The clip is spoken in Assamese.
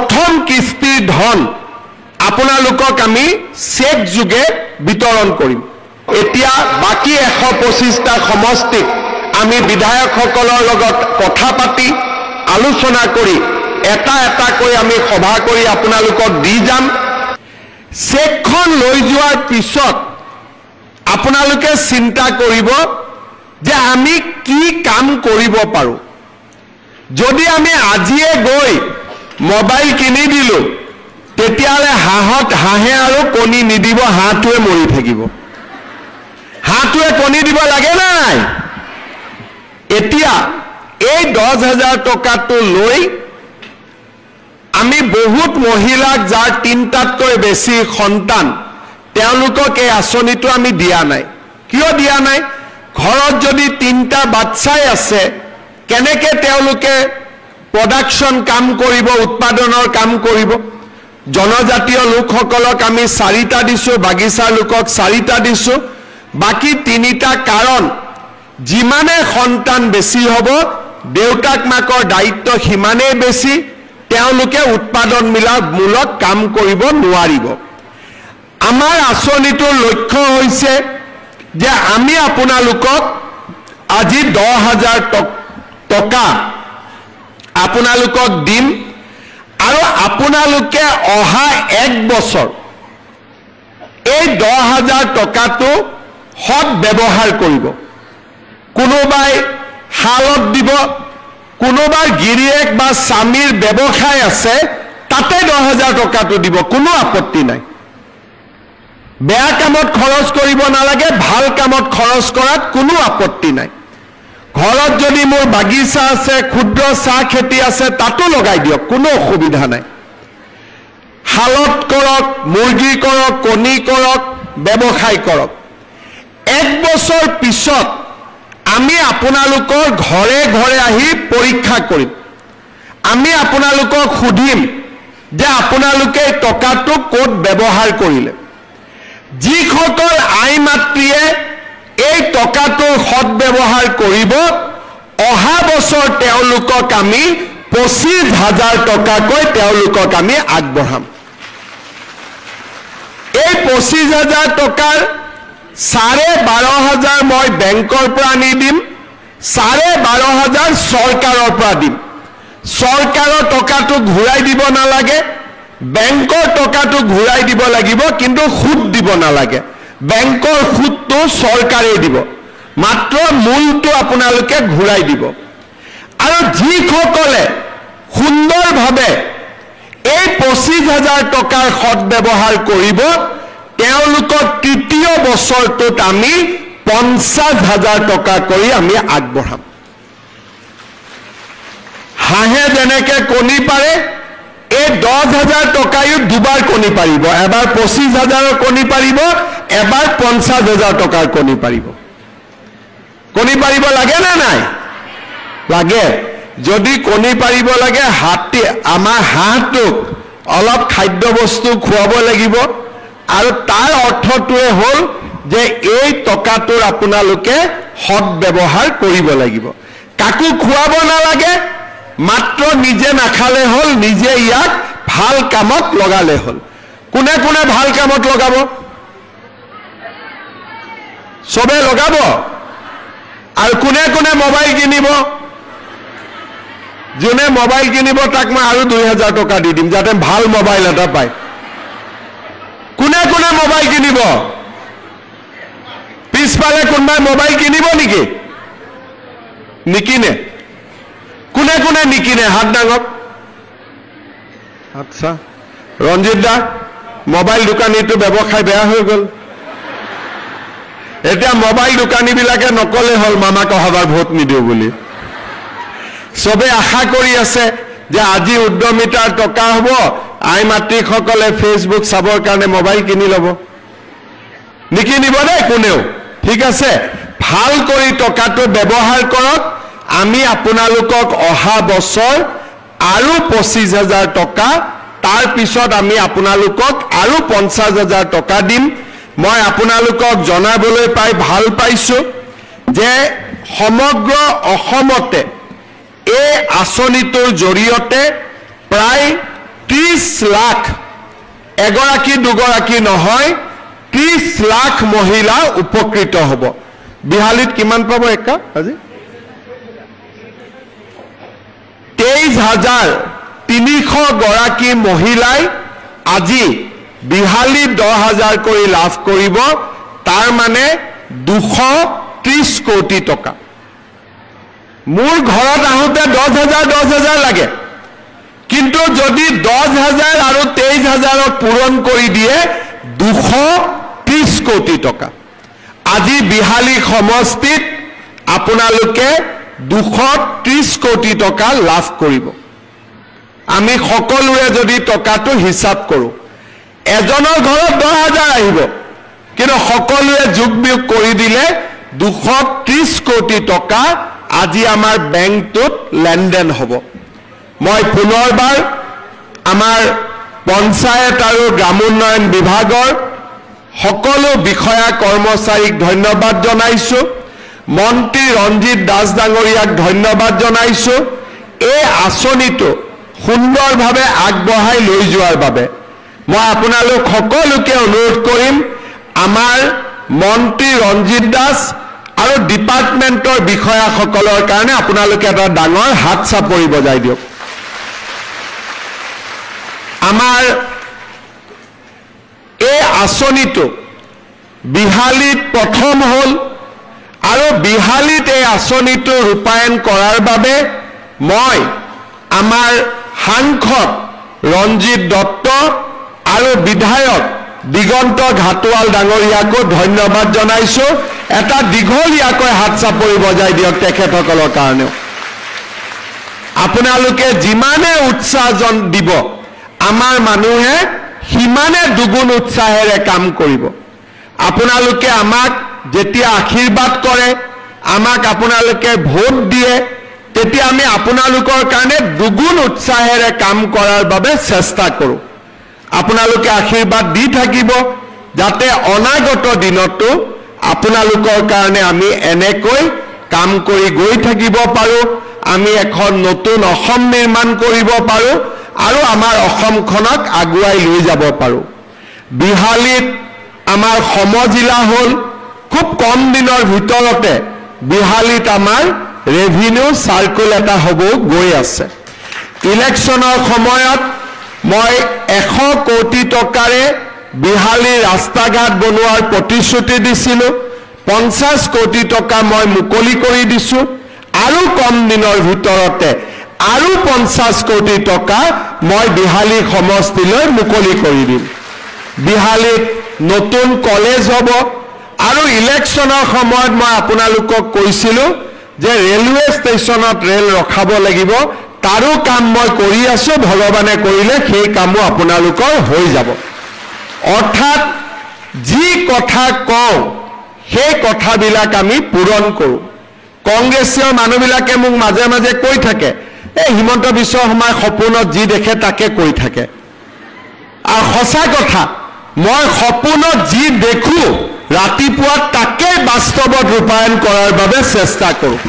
প্ৰথম কিস্তিৰ ধন আপোনালোকক আমি চেক যোগে বিতৰণ কৰিম এতিয়া বাকি 125টা সমষ্টিক আমি বিধায়কসকলৰ লগত কথা পাতি আলোচনা কৰি এটা এটা কৈ আমি সভা কৰি আপোনালোকক দি যাম চেকখন লৈ যোৱাৰ পিছত আপোনালোকে চিন্তা কৰিব যে আমি কি কাম কৰিব পাৰো যদি আমি আজিয়ে গৈ মোবাইল কিনি দিলো তেতিয়ালে হাঁহে আৰু কণী নিদিব হাঁহটোৱে মৰি থাকিব হাঁহটোৱে কণী দিব লাগে নাই এতিয়া এই 10,000 টকাটো লৈ আমি বহুত মহিলাক যাৰ তিনটাতকৈ বেছি সন্তান তেওঁলোকক এই আঁচনিটো আমি দিয়া নাই কিয় দিয়া নাই ঘৰত যদি তিনটা বাচ্চাই আছে কেনেকে তেওঁলোকে প্ৰডাকশন কাম কৰিব উৎপাদনৰ কাম কৰিব জনজাতীয় লোকসকলক আমি 4টা দিছো বাগিচাৰ লোকক 4টা দিছো বাকি 3টা কাৰণ যিমানে সন্তান বেছি হ'ব দেউতাক মাকৰ দায়িত্ব হিমানে বেছি তেওঁলোকে উৎপাদন মূলক কাম কৰিব নোৱাৰিব আমাৰ আঁচনিটোৰ লক্ষ্য হৈছে যে আমি আপোনালোকক আজি 10,000 টকা আপোনালোকক দিম আৰু আপোনালোকে অহা 1 বছৰ এই 10,000 টকাটো সৎ ব্যৱহাৰ কৰিব কোনোবাই হালত দিব কোনোবাৰ গিৰিয়েক বা স্বামীৰ ব্যৱসায় আছে তাতে 10,000 টকাটো দিব কোনো আপত্তি নাই বেয়া কামত খৰচ কৰিব নালাগে ভাল কামত খৰচ কৰাত কোনো আপত্তি নাই ঘৰত যদি মোৰ বাগিচা আছে ক্ষুদ্ৰ চাহ খেতি আছে তাতো লগাই দিয়ক কোনো অসুবিধা নাই হালত কৰক মুৰ্গী কৰক কণী কৰক ব্যৱসায় কৰক 1 বছৰ পিছত আমি আপোনালোকৰ ঘৰে ঘৰে আহি পৰীক্ষা কৰিম আমি আপোনালোকক সুধিম যে আপোনালোকে টকাটো ক'ত ব্যৱহাৰ কৰিলে যিসকল আই মাতৃয়ে এই টকাটোৰ সৎ ব্যৱহাৰ কৰিব অহা বছৰ তেওঁলোকক আমি 25,000 টকাকৈ তেওঁলোকক আমি আগবঢ়াম এই 25,000 টকাৰ 12,500 মই বেংকৰ পৰা আনি দিম 12,500 চৰকাৰৰ পৰা দিম চৰকাৰৰ টকাটো ঘূৰাই দিব নালাগে বেংকৰ টকাটো ঘূৰাই দিব লাগিব কিন্তু সুদ দিব নালাগে বেংকৰ সুদটো চৰকাৰে দিব মাত্ৰ মূলটো আপোনালোকে ঘূৰাই দিব আৰু যিসকলে সুন্দৰভাৱে এই 25,000 টকাৰ সৎ ব্যৱহাৰ কৰিব তেওঁলোকক তৃতীয় বছৰটোত আমি 50,000 টকা কৰি আমি আগবঢ়াম হাঁহে যেনেকে কণী পাৰে এই 10,000 টকায়ো দুবাৰ কণী পাৰিব এবাৰ 25,000 কণী পাৰিব এবাৰ 50,000 টকাৰ কণী পাৰিব কণী পাৰিব লাগে না নাই লাগে যদি কণী পাৰিব লাগে আমাৰ হাঁহটোক অলপ খাদ্য বস্তু খুৱাব লাগিব আৰু তাৰ অৰ্থটোৱে হ'ল যে এই টকাটোৰ আপোনালোকে সৎ ব্যৱহাৰ কৰিব লাগিব কাকো খুৱাব নালাগে মাত্ৰ নিজে নাখালে হ'ল নিজে ইয়াক ভাল কামত লগালে হ'ল কোনে কোনে ভাল কামত লগাব সবে লগাব আৰু কোনে কোনে মোবাইল কিনিব যোনে মোবাইল কিনিব তাক মই আৰু 2,000 টকা দি দিম যাতে ভাল মোবাইল এটা পায় কোনে কোনে মোবাইল কিনিব পিছফালে কোনবাই মোবাইল কিনিব নেকি নিকিনে কোনে কোনে নিকিনে হাত ডাঙক আচ্ছা ৰঞ্জিত দা মোবাইল দোকানীটো ব্যৱসায় বেয়া হৈ গ'ল এতিয়া মোবাইল দোকানীবিলাকে নকলে হ'ল মামাক অহাবাৰ ভোট নিদিও বুলি সবে আশা কৰি আছে যে আজি উদ্যমিতাৰ টকা হ'ব আই মাতৃসকলে ফেচবুক চাবৰ কাৰণে মোবাইল কিনি ল'ব নিকিনিব দেই কোনেও ঠিক আছে ভাল কৰি টকাটো ব্যৱহাৰ কৰক আমি আপোনালোকক অহা বছৰ আৰু 25,000 টকা তাৰ পিছত আমি আপোনালোকক আৰু 50,000 টকা দিম মই আপোনালোকক জনাবলৈ পাই ভাল পাইছো যে সমগ্ৰ অসমতে এই আঁচনিটোৰ জৰিয়তে প্ৰায় 30 লাখ এগৰাকী দুগৰাকী নহয় 30 লাখ মহিলা উপকৃত হ'ব বিহালীত কিমান পাব একা আজি 23,300 গৰাকী মহিলাই আজি বিহালী 10,000 কৰি লাভ কৰিব তাৰ মানে 230 কোটি টকা মোৰ ঘৰত আহোতে 10,000 লাগে কিন্তু যদি 10,000 আৰু 23,000 পূৰণ কৰি দিয়ে 230 কোটি টকা আজি বিহালী সমষ্টিত আপোনালোকে 230 কোটি টকা লাভ কৰিব আমি সকলোৱে যদি টকাটো হিসাব কৰো এজনৰ ঘৰত 10,000 আহিব কিন্তু সকলোৱে যোগ বিয়োগ কৰি দিলে 230 কোটি টকা আজি আমাৰ বেংকটোত লেনদেন হ'ব মই পুনৰবাৰ আমাৰ পঞ্চায়ত আৰু গ্ৰামোন্নয়ন বিভাগৰ সকলো বিষয়া কৰ্মচাৰীক ধন্যবাদ জনাইছো মন্ত্ৰী ৰঞ্জিত দাস ডাঙৰীয়াক ধন্যবাদ জনাইছো এই আঁচনিটো সুন্দৰভাৱে আগবঢ়াই লৈ যোৱাৰ বাবে মই আপোনালোক সকলোকে অনুৰোধ কৰিম আমাৰ মন্ত্ৰী ৰঞ্জিত দাস আৰু ডিপাৰ্টমেণ্টৰ বিষয়াসকলৰ কাৰণে আপোনালোকে এটা ডাঙৰ হাত চাপৰি বজাই দিয়ক আমাৰ এই আঁচনিটো বিহালীত প্ৰথম হ'ল আৰু বিহালীত এই আঁচনিটো ৰূপায়ণ কৰাৰ বাবে মই আমাৰ সাংসদ ৰঞ্জিত দত্ত আৰু বিধায়ক দিগন্ত ঘাটোৱাল ডাঙৰীয়াকো ধন্যবাদ জনাইছো এটা দীঘলীয়াকৈ হাত চাপৰি বজাই দিয়ক তেখেতসকলৰ কাৰণেও আপোনালোকে যিমানে উৎসাহ দিব আমাৰ মানুহে সিমানে দুগুণ উৎসাহেৰে কাম কৰিব আপোনালোকে আমাক যেতিয়া আশীৰ্বাদ কৰে আমাক আপোনালোকে ভোট দিয়ে তেতিয়া আমি আপোনালোকৰ কাৰণে দুগুণ উৎসাহেৰে কাম কৰাৰ বাবে চেষ্টা কৰোঁ আপোনালোকে আশীৰ্বাদ দি থাকিব যাতে অনাগত দিনতো আপোনালোকৰ কাৰণে আমি এনেকৈ কাম কৰি গৈ থাকিব পাৰো আমি এখন নতুন অসম নিৰ্মাণ কৰিব পাৰো আৰু আমাৰ অসমখনক আগুৱাই লৈ যাব পাৰো বিহালীত আমাৰ সমজিলা হ'ল খুব কম দিনৰ ভিতৰতে বিহালীত আমাৰ ৰেভিনিউ সাৰ্কুল এটা হ'ব গৈ আছে ইলেকশ্যনৰ সময়ত মই 100 কোটি টকাৰে বিহালী ৰাস্তা ঘাট বনোৱাৰ প্ৰতিশ্ৰুতি দিছিলো 50 কোটি টকা মই মুকলি কৰি দিছো আৰু কম দিনৰ ভিতৰতে আৰু 50 কোটি টকা মই বিহালী সমষ্টিলৈ মুকলি কৰি দিম বিহালীত নতুন কলেজ হ'ব আৰু ইলেকশ্যনৰ সময়ত মই আপোনালোকক কৈছিলো যে ৰেলৱে ষ্টেচনত ৰেল ৰখাব লাগিব তাৰো কাম মই কৰি আছো ভগৱানে কৰিলে সেই কামো আপোনালোকৰ হৈ যাব অৰ্থাৎ যি কথা কওঁ সেই কথাবিলাক আমি পূৰণ কৰোঁ কংগ্ৰেছীয় মানুহবিলাকে মোক মাজে মাজে কৈ থাকে এই হিমন্ত বিশ্ব শৰ্মাৰ সপোনত যি দেখে তাকে কৈ থাকে আৰু সঁচা কথা মই সপোনত যি দেখো ৰাতিপুৱা তাকে বাস্তৱত ৰূপায়ণ কৰাৰ বাবে চেষ্টা কৰোঁ